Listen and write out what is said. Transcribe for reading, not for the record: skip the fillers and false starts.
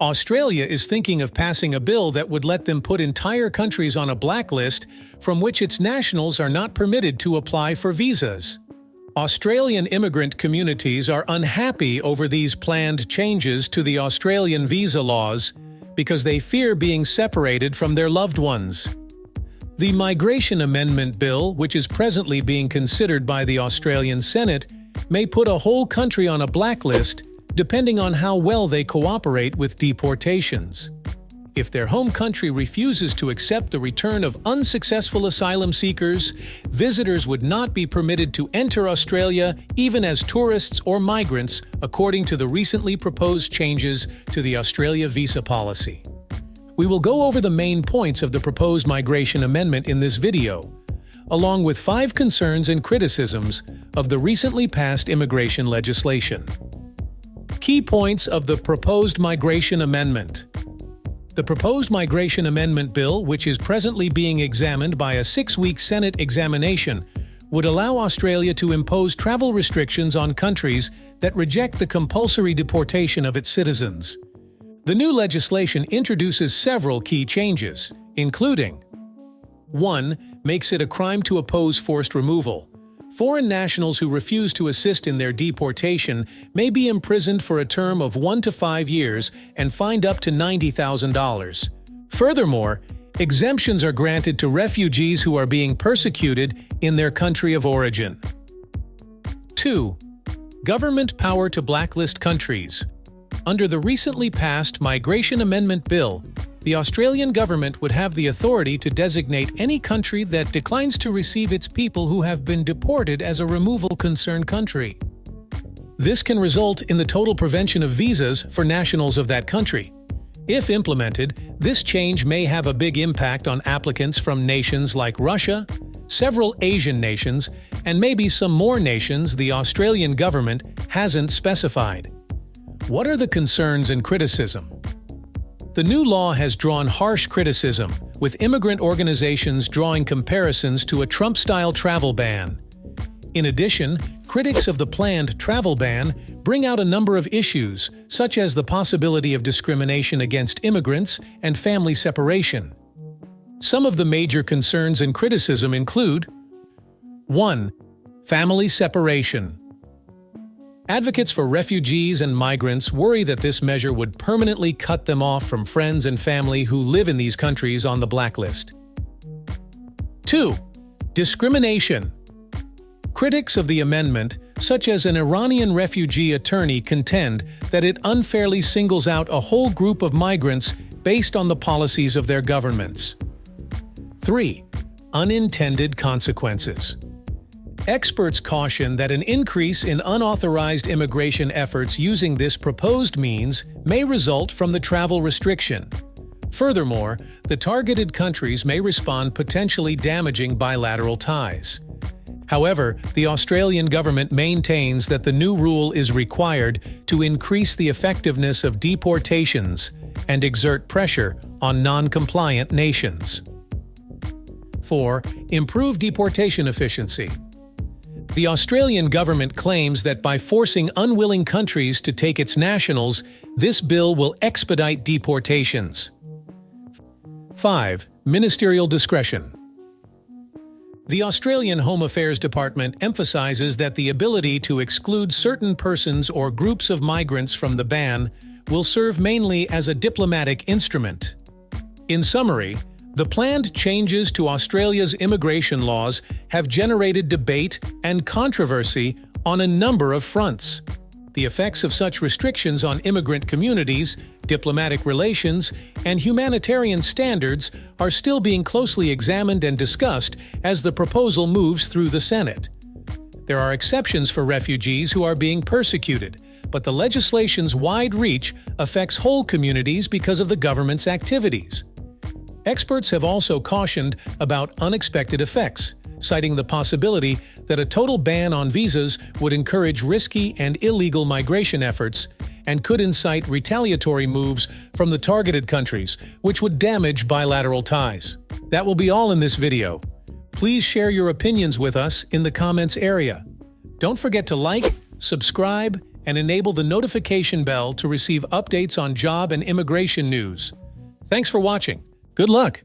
Australia is thinking of passing a bill that would let them put entire countries on a blacklist from which its nationals are not permitted to apply for visas. Australian immigrant communities are unhappy over these planned changes to the Australian visa laws because they fear being separated from their loved ones. The Migration Amendment Bill, which is presently being considered by the Australian Senate, may put a whole country on a blacklist depending on how well they cooperate with deportations. If their home country refuses to accept the return of unsuccessful asylum seekers, visitors would not be permitted to enter Australia even as tourists or migrants, according to the recently proposed changes to the Australia visa policy. We will go over the main points of the proposed migration amendment in this video, along with 5 concerns and criticisms of the recently passed immigration legislation. Key points of the proposed migration amendment. The proposed Migration Amendment Bill, which is presently being examined by a 6-week Senate examination, would allow Australia to impose travel restrictions on countries that reject the compulsory deportation of its citizens. The new legislation introduces several key changes, including 1. Makes it a crime to oppose forced removal. Foreign nationals who refuse to assist in their deportation may be imprisoned for a term of 1 to 5 years and fined up to $90,000. Furthermore, exemptions are granted to refugees who are being persecuted in their country of origin. 2. Government power to blacklist countries. Under the recently passed Migration Amendment Bill, the Australian government would have the authority to designate any country that declines to receive its people who have been deported as a removal concern country. This can result in the total prevention of visas for nationals of that country. If implemented, this change may have a big impact on applicants from nations like Russia, several Asian nations, and maybe some more nations the Australian government hasn't specified. What are the concerns and criticism? The new law has drawn harsh criticism, with immigrant organizations drawing comparisons to a Trump-style travel ban. In addition, critics of the planned travel ban bring out a number of issues, such as the possibility of discrimination against immigrants and family separation. Some of the major concerns and criticism include: 1. Family separation. Advocates for refugees and migrants worry that this measure would permanently cut them off from friends and family who live in these countries on the blacklist. 2. Discrimination. Critics of the amendment, such as an Iranian refugee attorney, contend that it unfairly singles out a whole group of migrants based on the policies of their governments. 3. Unintended consequences. Experts caution that an increase in unauthorized immigration efforts using this proposed means may result from the travel restriction. Furthermore, the targeted countries may respond potentially damaging bilateral ties. However, the Australian government maintains that the new rule is required to increase the effectiveness of deportations and exert pressure on non-compliant nations. 4. Improve deportation efficiency. The Australian government claims that by forcing unwilling countries to take its nationals, this bill will expedite deportations. 5. Ministerial Discretion. The Australian Home Affairs Department emphasizes that the ability to exclude certain persons or groups of migrants from the ban will serve mainly as a diplomatic instrument. In summary, the planned changes to Australia's immigration laws have generated debate and controversy on a number of fronts. The effects of such restrictions on immigrant communities, diplomatic relations, and humanitarian standards are still being closely examined and discussed as the proposal moves through the Senate. There are exceptions for refugees who are being persecuted, but the legislation's wide reach affects whole communities because of the government's activities. Experts have also cautioned about unexpected effects, citing the possibility that a total ban on visas would encourage risky and illegal migration efforts and could incite retaliatory moves from the targeted countries, which would damage bilateral ties. That will be all in this video. Please share your opinions with us in the comments area. Don't forget to like, subscribe, and enable the notification bell to receive updates on job and immigration news. Thanks for watching. Good luck!